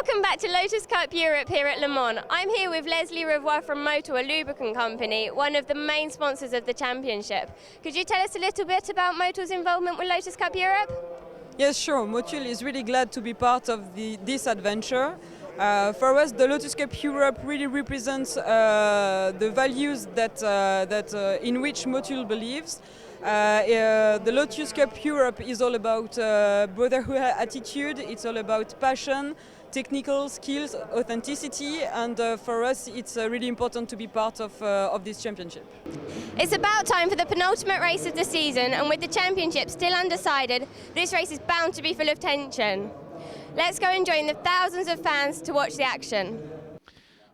Welcome back to Lotus Cup Europe here at Le Mans. I'm here with Leslie Revoix from Motul, a lubricant company, one of the main sponsors of the championship. Could you tell us a little bit about Motul's involvement with Lotus Cup Europe? Yes, sure. Motul is really glad to be part of this adventure. For us, the Lotus Cup Europe really represents the values that in which Motul believes. The Lotus Cup Europe is all about brotherhood attitude. It's all about passion, technical skills, authenticity, and for us, it's really important to be part of this championship. It's about time for the penultimate race of the season, and with the championship still undecided, this race is bound to be full of tension. Let's go and join the thousands of fans to watch the action.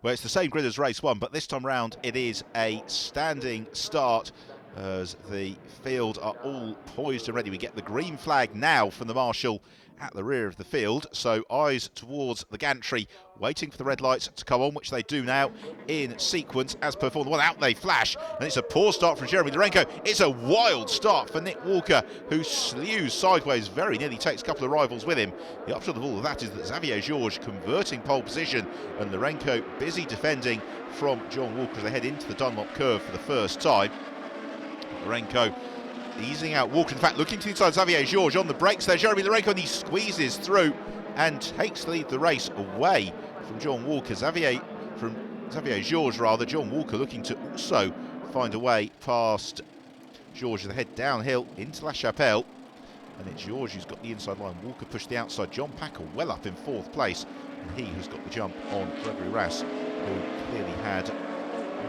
Well, it's the same grid as race one, but this time round it is a standing start as the field are all poised and ready. We get the green flag now from the marshal at the rear of the field, so eyes towards the gantry, waiting for the red lights to come on, which they do now in sequence as per form. Well, out they flash, and it's a poor start from Jeremy Lorenko. It's a wild start for Nick Walker, who slews sideways, very nearly takes a couple of rivals with him. The upshot of all of that is that Xavier Georges converting pole position, and Lorenko busy defending from John Walker as they head into the Dunlop curve for the first time. Lorenko easing out Walker, in fact looking to the inside Xavier Georges on the brakes there. Jeremy Lorenko, and he squeezes through and takes the lead the race away from John Walker. Xavier Georges rather. John Walker looking to also find a way past Georges as they head downhill into La Chapelle, and it's Georges who's got the inside line. Walker pushed the outside. John Packer well up in fourth place, and he has got the jump on Gregory Rass, who clearly had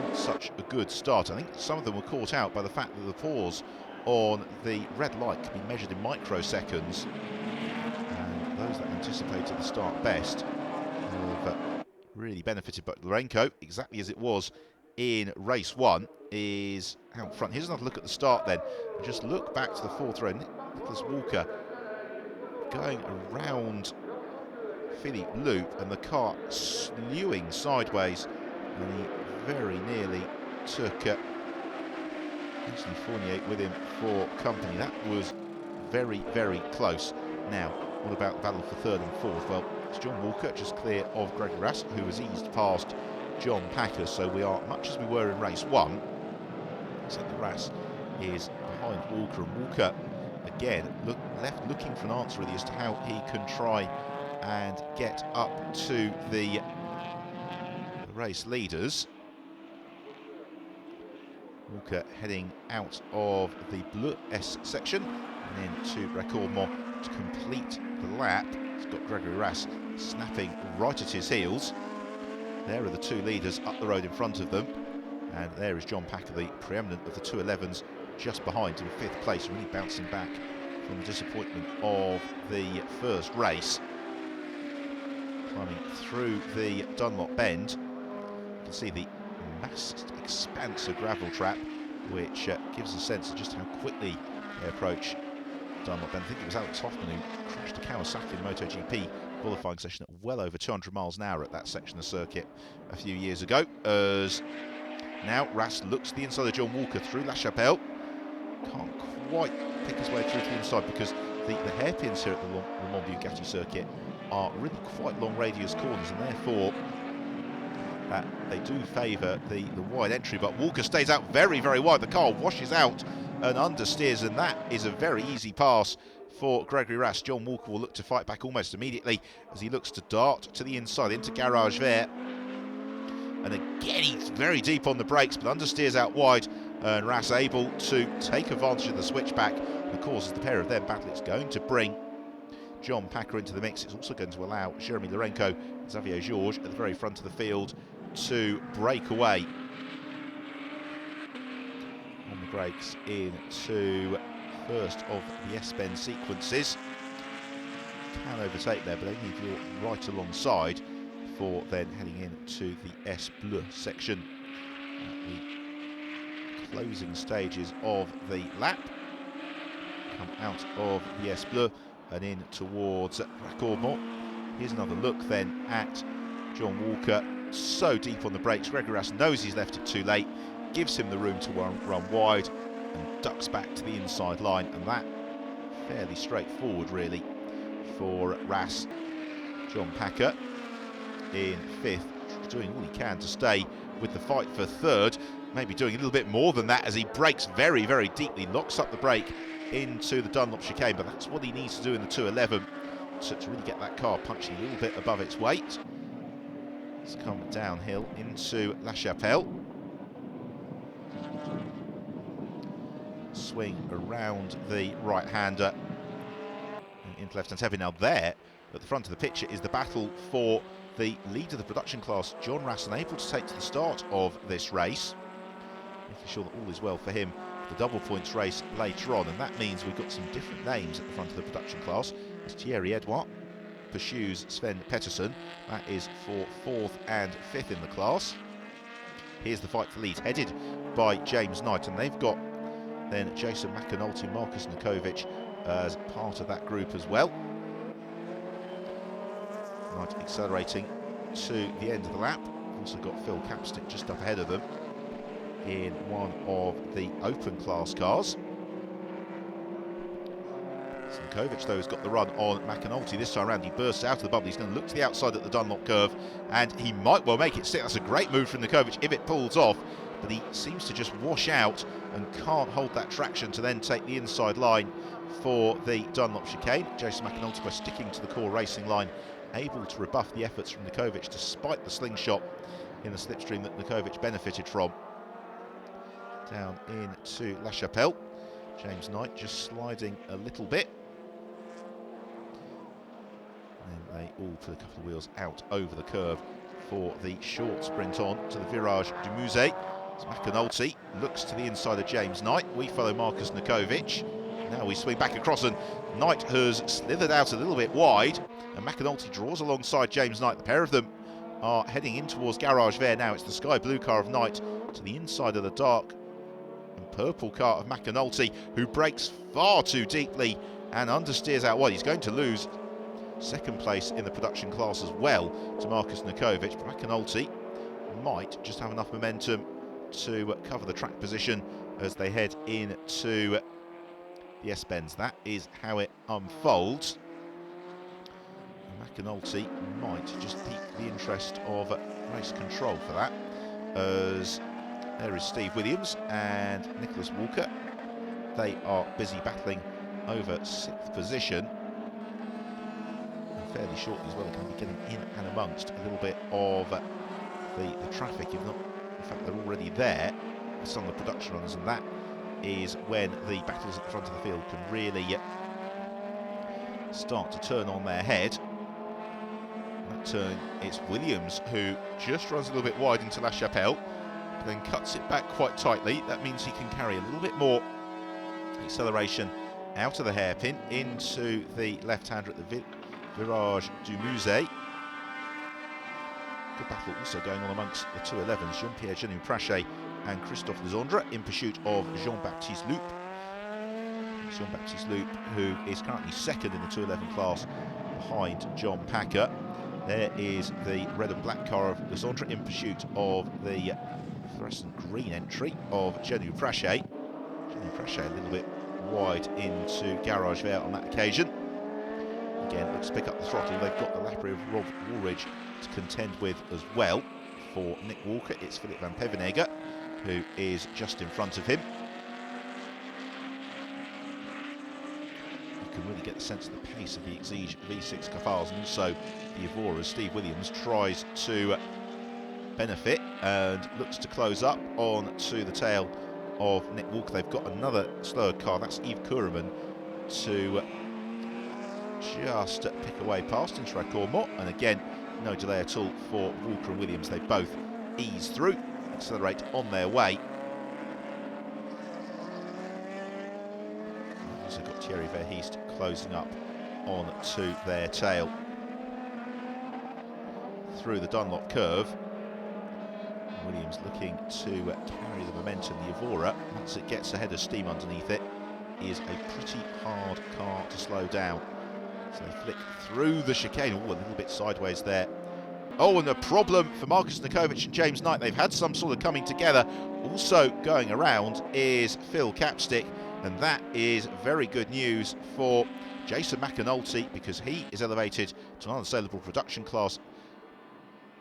not such a good start. I think some of them were caught out by the fact that the pause on the red light can be measured in microseconds, and those that anticipated the start best have really benefited. But Lorenko, exactly as it was in race one, is out front. Here's another look at the start then. Just look back to the fourth row. Nicholas Walker going around Philippe Loop, and the car slewing sideways, and he very nearly took Anthony Fournier with him for company. That was very, very close. Now, what about the battle for third and fourth? Well, it's John Walker just clear of Gregory Rass, who has eased past John Packer, so we are much as we were in race one, except that Rass is behind Walker, and Walker again left looking for an answer really as to how he can try and get up to the race leaders. Walker heading out of the Bleu S section and into Raccormont to complete the lap. He's got Gregory Rass snapping right at his heels. There are the two leaders up the road in front of them, and there is John Packer, the preeminent of the 211s, just behind in fifth place, really bouncing back from the disappointment of the first race. Climbing through the Dunlop bend, you can see the vast expanse of gravel trap, which gives a sense of just how quickly they approach Dunlop bend. I think it was Alex Hoffman who crashed a Kawasaki in the MotoGP qualifying session at well over 200 miles an hour at that section of circuit a few years ago. As now Rass looks to the inside of John Walker through La Chapelle. Can't quite pick his way through to the inside because the hairpins here at the Le Mans Bugatti circuit are really quite long radius corners, and therefore they do favour the wide entry. But Walker stays out very, very wide. The car washes out and understeers, and that is a very easy pass for Gregory Rass. John Walker will look to fight back almost immediately as he looks to dart to the inside into Garage Vert. And again, he's very deep on the brakes, but understeers out wide, and Rass able to take advantage of the switchback. And of course, as the pair of them battle, it's going to bring John Packer into the mix. It's also going to allow Jeremy Lorenko and Xavier Georges at the very front of the field to break away on the brakes into first of the S-bend sequences. Can overtake there, but only if you're right alongside for then heading into the S Bleu section at the closing stages of the lap. Come out of the S Bleu and in towards Raccormont. Here's another look then at John Walker, so deep on the brakes. Gregory Rass knows he's left it too late, gives him the room to run wide and ducks back to the inside line, and that fairly straightforward really for Rass. John Packer in 5th, doing all he can to stay with the fight for 3rd, maybe doing a little bit more than that as he brakes very, very deeply, locks up the brake into the Dunlop chicane, but that's what he needs to do in the 211 to really get that car punching a little bit above its weight. Let's come downhill into La Chapelle. Swing around the right-hander into left-hand heavy. Now there, at the front of the picture, is the battle for the lead of the production class. John Rasson able to take to the start of this race, making sure that all is well for him. The double points race later on, and that means we've got some different names at the front of the production class. As Thierry Edouard pursues Sven Pettersson. That is for 4th and 5th in the class. Here's the fight for lead, headed by James Knight, and they've got then Jason McAnulty, Markus Nikovic as part of that group as well. Knight accelerating to the end of the lap. Also got Phil Capstick just up ahead of them in one of the open class cars. Nikovic, though, has got the run on McAnulty. This time around, he bursts out of the bubble. He's going to look to the outside at the Dunlop curve, and he might well make it stick. That's a great move from Nikovic if it pulls off, but he seems to just wash out and can't hold that traction to then take the inside line for the Dunlop chicane. Jason McAnulty, by sticking to the core racing line, able to rebuff the efforts from Nikovic despite the slingshot in the slipstream that Nikovic benefited from. Down into La Chapelle. James Knight just sliding a little bit. And they all put a couple of wheels out over the curve for the short sprint on to the Virage du Musée. As McAnulty looks to the inside of James Knight. We follow Markus Nikovic. Now we swing back across, and Knight has slithered out a little bit wide, and McAnulty draws alongside James Knight. The pair of them are heading in towards Garage Vert now. It's the sky blue car of Knight to the inside of the dark and purple car of McAnulty, who brakes far too deeply and understeers out wide. He's going to lose second place in the production class as well to Markus Nikovic, but McAnulty might just have enough momentum to cover the track position as they head into the S-Bends. That is how it unfolds. McAnulty might just pique the interest of race control for that, as there is Steve Williams and Nicholas Walker. They are busy battling over 6th position. And fairly shortly as well, they're going to be getting in and amongst a little bit of the traffic, if not, in fact, they're already there with some of the production runners, and that is when the battles at the front of the field can really start to turn on their head. That turn, it's Williams who just runs a little bit wide into La Chapelle, but then cuts it back quite tightly. That means he can carry a little bit more acceleration out of the hairpin into the left-hander at the Virage du Musée. Good battle also going on amongst the 211s, Jean-Pierre Genou-Prachet and Christophe Legendre in pursuit of Jean-Baptiste Loup. Jean-Baptiste Loup, who is currently second in the 211 class behind John Packer. There is the red and black car of Legendre in pursuit of the fluorescent green entry of Genou-Prachet. Genou-Prachet a little bit wide into Garage Vert on that occasion. Again, looks to pick up the throttle. They've got the Lapri of Rob Woolridge to contend with as well. For Nick Walker, it's Philip van Pevenegger, who is just in front of him. You can really get the sense of the pace of the Exige V6 Cafars, and also the Evora, as Steve Williams tries to benefit and looks to close up on to the tail of Nick Walker. They've got another slower car, that's Yves Couraman, to just pick away past into Raccormont, and again, no delay at all for Walker and Williams. They both ease through, accelerate on their way. We've also got Thierry Verheest closing up on to their tail through the Dunlop curve. Williams looking to carry the momentum. The Evora, once it gets ahead of steam underneath it, is a pretty hard car to slow down. So they flick through the chicane. Oh, a little bit sideways there. Oh, and the problem for Markus Nikovic and James Knight, they've had some sort of coming together. Also going around is Phil Capstick, and that is very good news for Jason McAnulty, because he is elevated to an unsaleable production class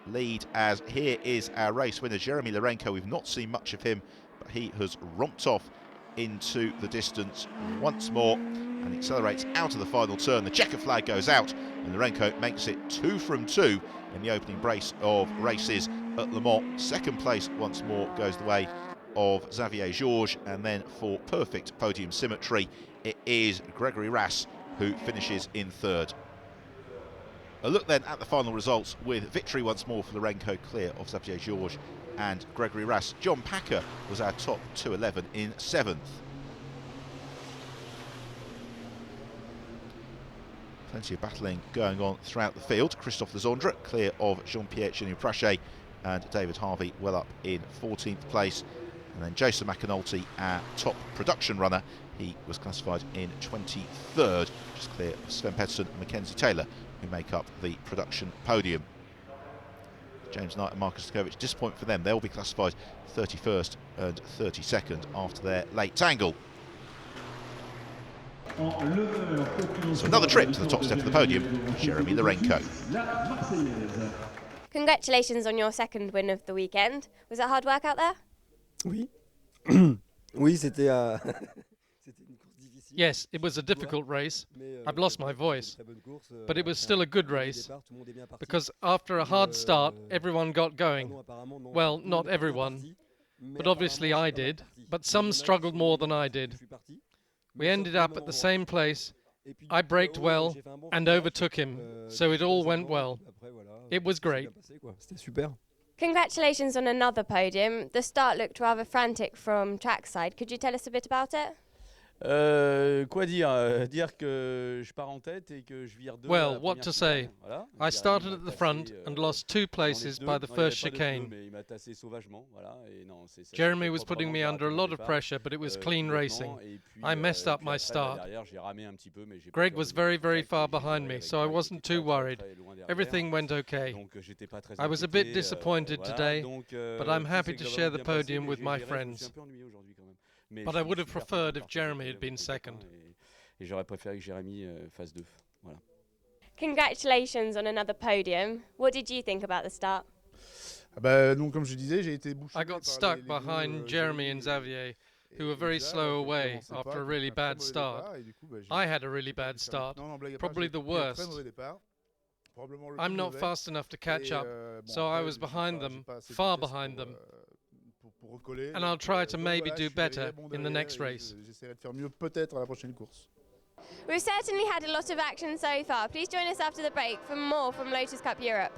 lead, as here is our race winner, Jeremy Lorenko. We've not seen much of him, but he has romped off into the distance once more and accelerates out of the final turn. The checker flag goes out and Lorenko makes it 2 from 2 in the opening brace of races at Le Mans. Second place once more goes the way of Xavier Georges, and then for perfect podium symmetry it is Gregory Rass who finishes in third. A look then at the final results, with victory once more for Lorenko, clear of Xavier Georges and Gregory Rass. John Packer was our top 211 in 7th. Plenty of battling going on throughout the field. Christophe Legendre clear of Jean-Pierre Chenu-Prache, and David Harvey well up in 14th place. And then Jason McAnulty, our top production runner, he was classified in 23rd, just clear of Sven Pettersson and Mackenzie Taylor, who make up the production podium. James Knight and Marcus Djokovic, disappointment for them. They'll be classified 31st and 32nd after their late tangle. So another trip to the top step of the podium, Jeremy Lorenko. Congratulations on your second win of the weekend. Was it hard work out there? Oui. Oui, c'était Yes, it was a difficult race. I've lost my voice, but it was still a good race because after a hard start, everyone got going. Well, not everyone, but obviously I did, but some struggled more than I did. We ended up at the same place. I braked well and overtook him, so it all went well. It was great. Congratulations on another podium. The start looked rather frantic from trackside. Could you tell us a bit about it? Well, what to say? I started at the front and lost 2 places by the first chicane. Jeremy was putting me under a lot of pressure, but it was clean racing. I messed up my start. Greg was very, very far behind me, so I wasn't too worried. Everything went okay. I was a bit disappointed today, but I'm happy to share the podium with my friends. But I would have preferred if Jeremy had been second. Congratulations on another podium. What did you think about the start? I got stuck behind Jeremy and Xavier, who were very slow away after a really bad start. I had a really bad start, probably the worst. I'm not fast enough to catch up, so I was behind them, far behind them. And I'll try to maybe do better in the next race. We've certainly had a lot of action so far. Please join us after the break for more from Lotus Cup Europe.